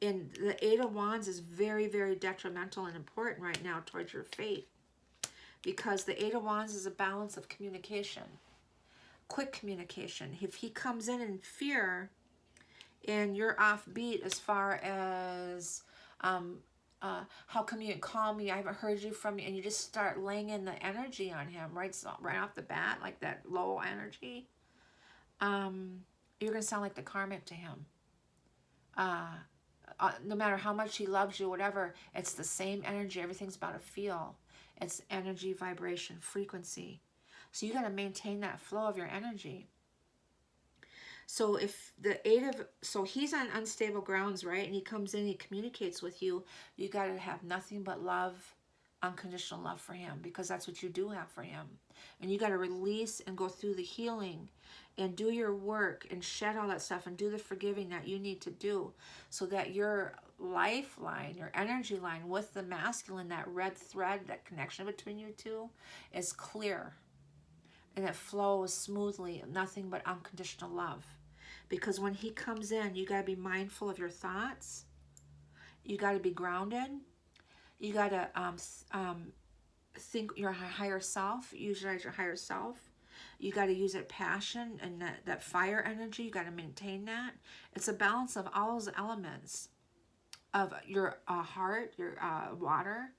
Speaker 1: And the Eight of Wands is very, very detrimental and important right now towards your fate. Because the Eight of Wands is a balance of communication. Quick communication. If he comes in fear and you're offbeat as far as how come you didn't call me? I haven't heard you from you. And you just start laying in the energy on him, right? So right off the bat, like that low energy. You're going to sound like the karmic to him. No matter how much he loves you, whatever, it's the same energy. Everything's about a feel. It's energy, vibration, frequency. So you got to maintain that flow of your energy. So if so he's on unstable grounds, right? And he comes in, he communicates with you. You got to have nothing but love, unconditional love for him, because that's what you do have for him. And you got to release and go through the healing and do your work and shed all that stuff and do the forgiving that you need to do, so that your lifeline, your energy line with the masculine, that red thread, that connection between you two is clear. And it flows smoothly, nothing but unconditional love. Because when he comes in, you got to be mindful of your thoughts. You got to be grounded. You got to think your higher self, utilize your higher self. You got to use that passion and that fire energy. You got to maintain that. It's a balance of all those elements of your heart, your water.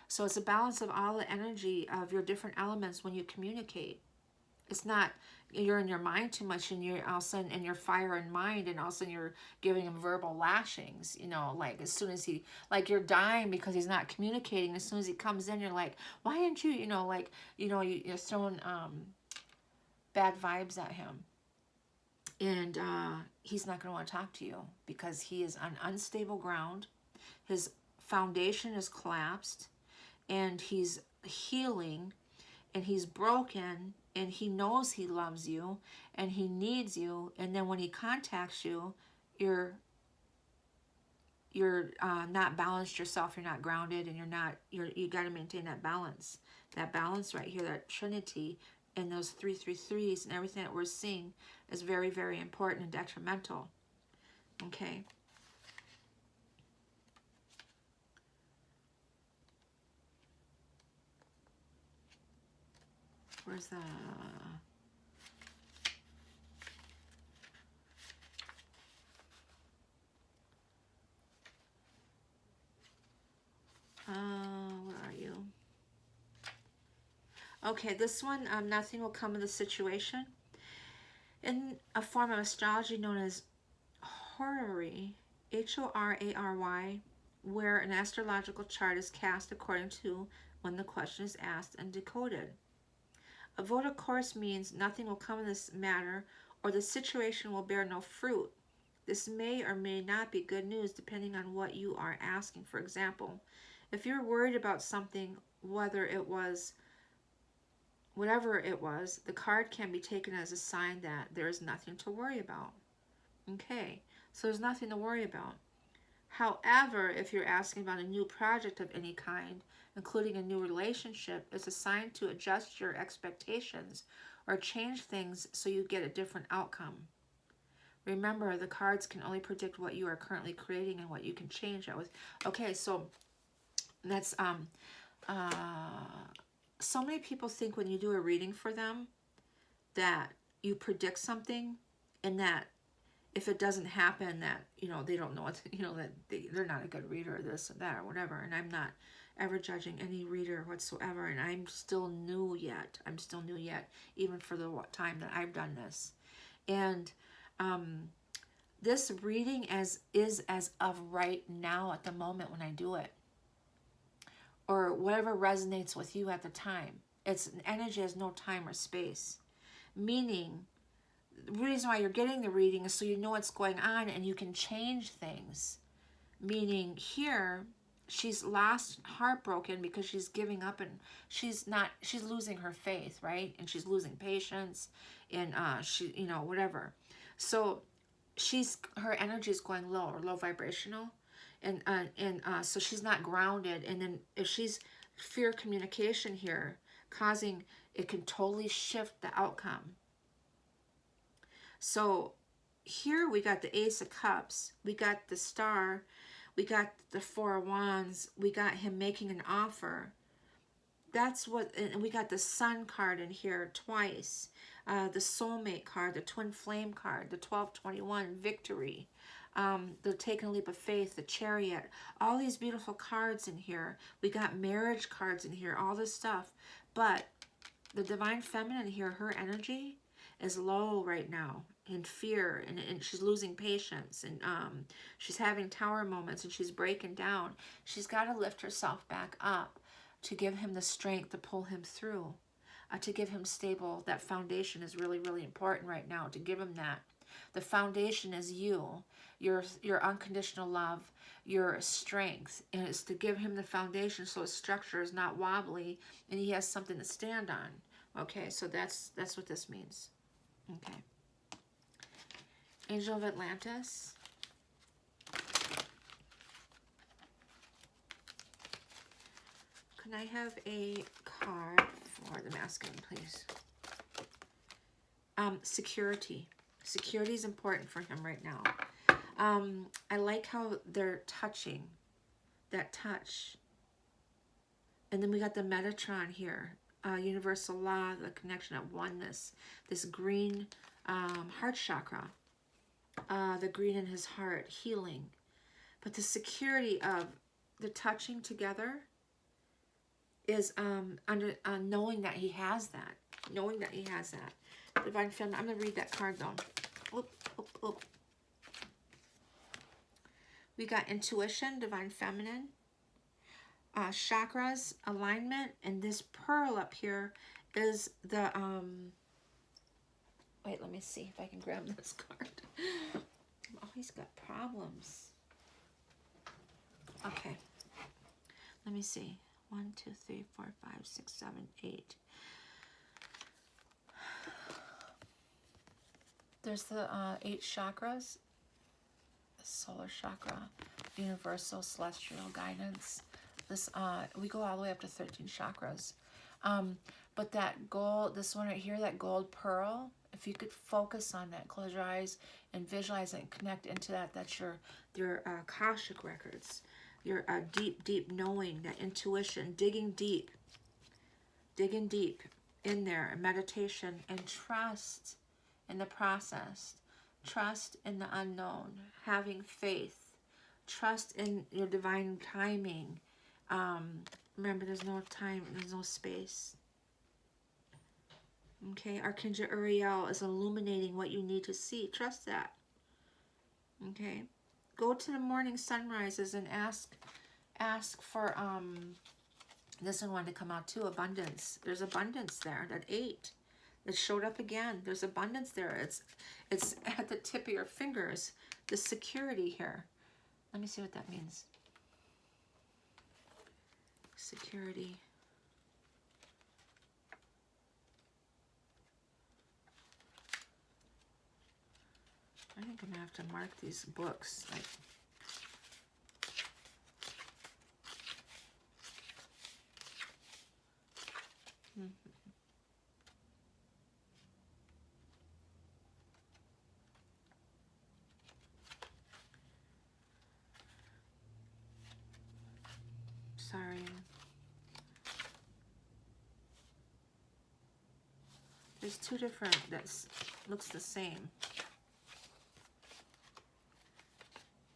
Speaker 1: So it's a balance of all the energy of your different elements when you communicate. It's not you're in your mind too much and you're all of a sudden in your fire and mind, and all of a sudden you're giving him verbal lashings, you know, like as soon as he, like you're dying because he's not communicating. As soon as he comes in, you're like, why didn't you, you know, like, you know, you're throwing bad vibes at him. And he's not going to want to talk to you because he is on unstable ground. His foundation is collapsed and he's healing and he's broken. And he knows he loves you and he needs you. And then when he contacts you, you're not balanced yourself. You're not grounded, and you got to maintain that balance. That balance right here, that trinity, and those 333s and everything that we're seeing is very, very important and detrimental. Okay. Where's the... where are you? Okay, this one, nothing will come of the situation. In a form of astrology known as horary, H-O-R-A-R-Y, where an astrological chart is cast according to when the question is asked and decoded. A vote of course means nothing will come of this matter, or the situation will bear no fruit. This may or may not be good news depending on what you are asking. For example, if you're worried about something, whatever it was, the card can be taken as a sign that there is nothing to worry about. Okay, so there's nothing to worry about. However, if you're asking about a new project of any kind, including a new relationship, it's a sign to adjust your expectations or change things so you get a different outcome. Remember, the cards can only predict what you are currently creating and what you can change that with. Okay, so that's so many people think when you do a reading for them that you predict something, and that if it doesn't happen, that, you know, they don't know what, you know, that they're not a good reader, or this or that or whatever. And I'm not ever judging any reader whatsoever, and I'm still new yet. Even for the time that I've done this. And this reading is as of right now at the moment when I do it, or whatever resonates with you at the time. It's an energy, has no time or space. Meaning, the reason why you're getting the reading is so you know what's going on and you can change things. Meaning here, she's lost, heartbroken because she's giving up, and she's losing her faith, right? And she's losing patience, and she, you know, whatever. So her energy is going low, or low vibrational, and so she's not grounded. And then if she's fear communication here, causing, it can totally shift the outcome. So here we got the Ace of Cups, we got the Star, we got the Four of Wands, we got him making an offer. That's what, and we got the Sun card in here twice, the Soulmate card, the Twin Flame card, the 1221, Victory, the Taking a Leap of Faith, the Chariot, all these beautiful cards in here. We got marriage cards in here, all this stuff. But the Divine Feminine here, her energy is low right now, in fear, and she's losing patience, and she's having tower moments, and she's breaking down. She's got to lift herself back up to give him the strength to pull him through, to give him stable. That foundation is really, really important right now, to give him that. The foundation is you, your unconditional love, your strength, and it's to give him the foundation so his structure is not wobbly and he has something to stand on. Okay, so that's what this means. Okay. Angel of Atlantis. Can I have a card for the masculine, please? Security. Security is important for him right now. I like how they're touching. That touch. And then we got the Metatron here. Universal law, the connection of oneness. This green heart chakra. The green in his heart, healing. But the security of the touching together is knowing that he has that. Knowing that he has that. Divine Feminine. I'm going to read that card though. Oop, oop, oop. We got intuition, Divine Feminine. Chakras, alignment. And this pearl up here is the... Wait, let me see if I can grab this card. Oh, he's got problems. Okay. Let me see. 1, 2, 3, 4, 5, 6, 7, 8. There's the 8 chakras. The solar chakra, universal celestial guidance. This we go all the way up to 13 chakras. But that gold, this one right here, that gold pearl, if you could focus on that, close your eyes and visualize it and connect into that, that's your Akashic records. Your deep, deep knowing, that intuition, digging deep in there, meditation, and trust in the process, trust in the unknown, having faith, trust in your divine timing. Remember, there's no time, there's no space. Okay, Archangel Uriel is illuminating what you need to see. Trust that. Okay. Go to the morning sunrises and ask for this one wanted to come out too, abundance. There's abundance there. That 8 that showed up again. There's abundance there. It's at the tip of your fingers. The security here. Let me see what that means. Security. I think I'm gonna have to mark these books. Like, sorry. There's 2 different that looks the same.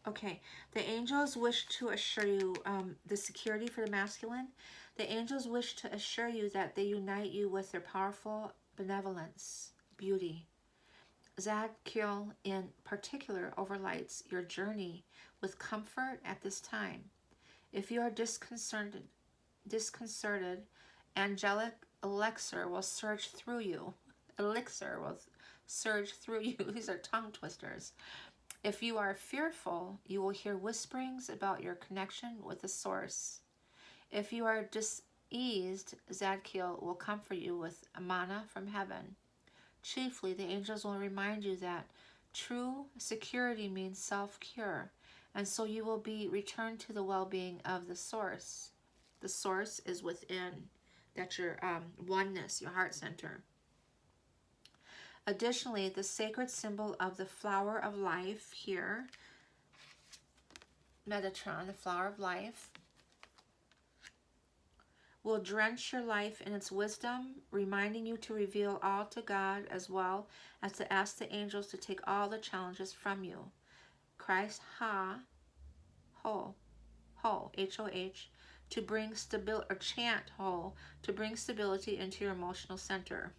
Speaker 1: Okay, the angels wish to assure you the security for the masculine. The angels wish to assure you that they unite you with their powerful benevolence, beauty. Zadkiel in particular overlights your journey with comfort at this time. If you are disconcerted, angelic elixir will surge through you. Elixir will surge through you. These are tongue twisters. If you are fearful, you will hear whisperings about your connection with the source. If you are diseased, Zadkiel will comfort you with manna from heaven. Chiefly, the angels will remind you that true security means self-cure, and so you will be returned to the well-being of the source. The source is within. That's your oneness, your heart center. Additionally, the sacred symbol of the flower of life here, Metatron, the flower of life, will drench your life in its wisdom, reminding you to reveal all to God as well as to ask the angels to take all the challenges from you. Christ Ho, H-O-H, to bring stability, or chant Ho, to bring stability into your emotional center.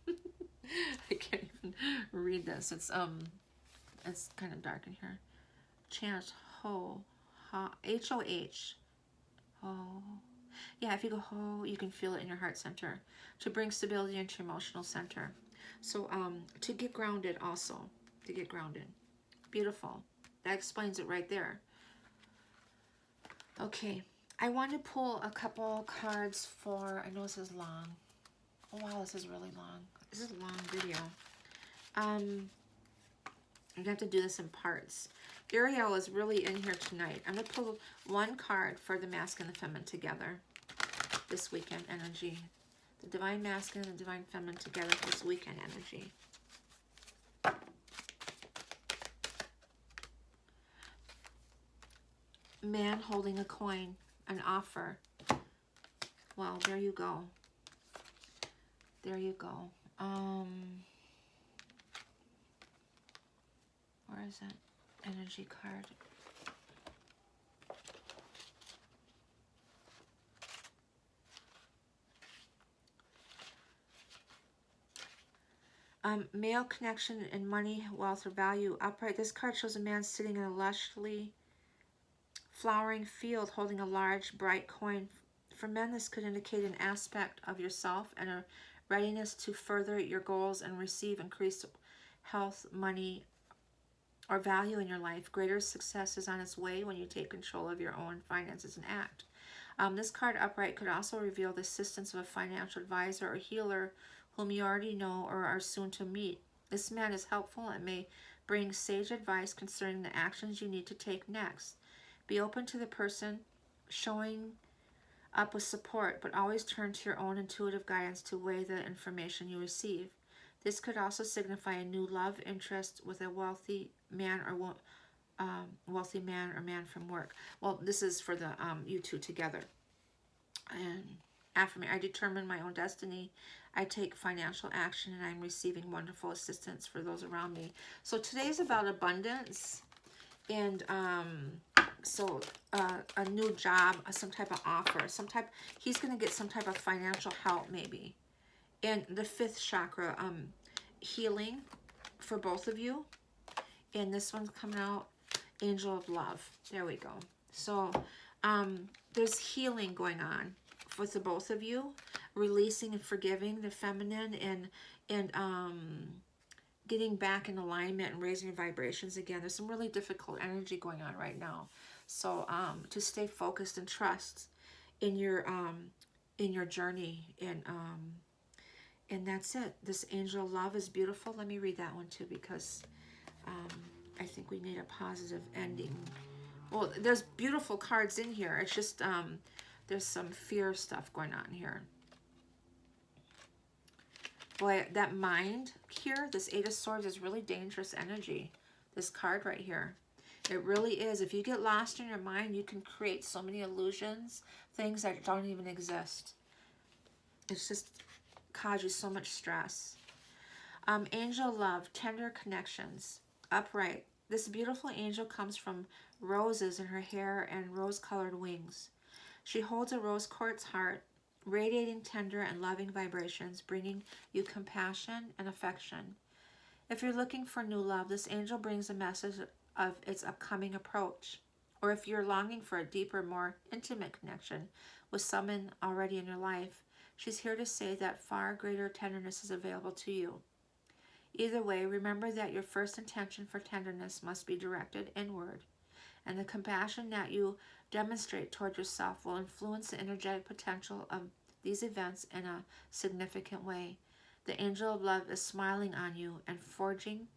Speaker 1: I can't even read this. It's kind of dark in here. Chant Ho, Ha, H-O-H, Ho. Yeah, if you go Ho, you can feel it in your heart center. To bring stability into your emotional center. So to get grounded also. To get grounded. Beautiful. That explains it right there. Okay, I want to pull a couple cards for, I know this is long. Oh wow, this is really long. This is a long video. I'm going to have to do this in parts. Ariel is really in here tonight. I'm going to pull one card for the masculine and the feminine together. This weekend energy. The divine masculine and the divine feminine together this weekend energy. Man holding a coin, an offer. Well, there you go. There you go. Where is that energy card? Male connection in money, wealth, or value. Upright. This card shows a man sitting in a lushly flowering field holding a large, bright coin. For men, this could indicate an aspect of yourself and a readiness to further your goals and receive increased health, money, or value in your life. Greater success is on its way when you take control of your own finances and act. This card upright could also reveal the assistance of a financial advisor or healer whom you already know or are soon to meet. This man is helpful and may bring sage advice concerning the actions you need to take next. Be open to the person showing up with support, but always turn to your own intuitive guidance to weigh the information you receive. This could also signify a new love interest with a wealthy man or man from work. Well, this is for the you two together. And after me, I determine my own destiny. I take financial action, and I'm receiving wonderful assistance for those around me. So today's about abundance, and so a new job, some type of offer, he's going to get some type of financial help maybe. And the fifth chakra, healing for both of you. And this one's coming out, angel of love. There we go. So there's healing going on with the both of you, releasing and forgiving the feminine, and getting back in alignment and raising your vibrations again. There's some really difficult energy going on right now. So to stay focused and trust in your journey, and that's it. This angel of love is beautiful. Let me read that one too, because I think we need a positive ending. Well, there's beautiful cards in here. It's just there's some fear stuff going on here. Boy, that mind here, this Eight of Swords, is really dangerous energy. This card right here. It really is. If you get lost in your mind, you can create so many illusions, things that don't even exist. It's just cause you so much stress. Angel love, tender connections, upright. This beautiful angel comes from roses in her hair and rose-colored wings. She holds a rose quartz heart, radiating tender and loving vibrations, bringing you compassion and affection. If you're looking for new love, this angel brings a message of its upcoming approach. Or if you're longing for a deeper, more intimate connection with someone already in your life, she's here to say that far greater tenderness is available to you. Either way, remember that your first intention for tenderness must be directed inward, and the compassion that you demonstrate toward yourself will influence the energetic potential of these events in a significant way. The angel of love is smiling on you and forging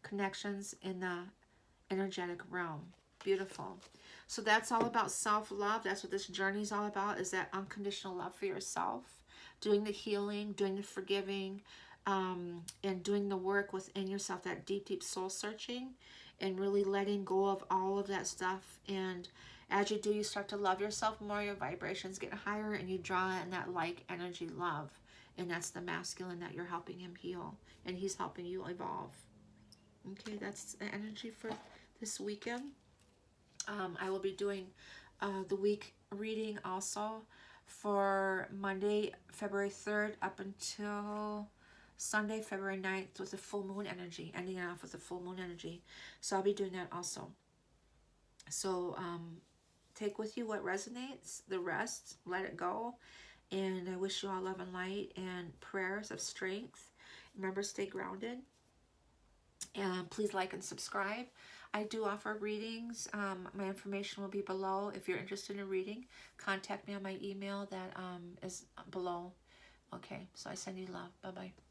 Speaker 1: connections in the energetic realm. Beautiful. So that's all about self-love. That's what this journey is all about, is that unconditional love for yourself, doing the healing, doing the forgiving, and doing the work within yourself, that deep, deep soul searching, and really letting go of all of that stuff. And as you do, you start to love yourself more, your vibrations get higher, and you draw in that like energy love. And that's the masculine that you're helping him heal, and he's helping you evolve. Okay, that's the energy for this weekend. I will be doing the week reading also for Monday, February 3rd up until Sunday, February 9th with the full moon energy, ending off with the full moon energy. So I'll be doing that also. So take with you what resonates, the rest, let it go. And I wish you all love and light and prayers of strength. Remember, stay grounded. And please like and subscribe. I do offer readings. My information will be below. If you're interested in reading, contact me on my email that is below. Okay, so I send you love. Bye-bye.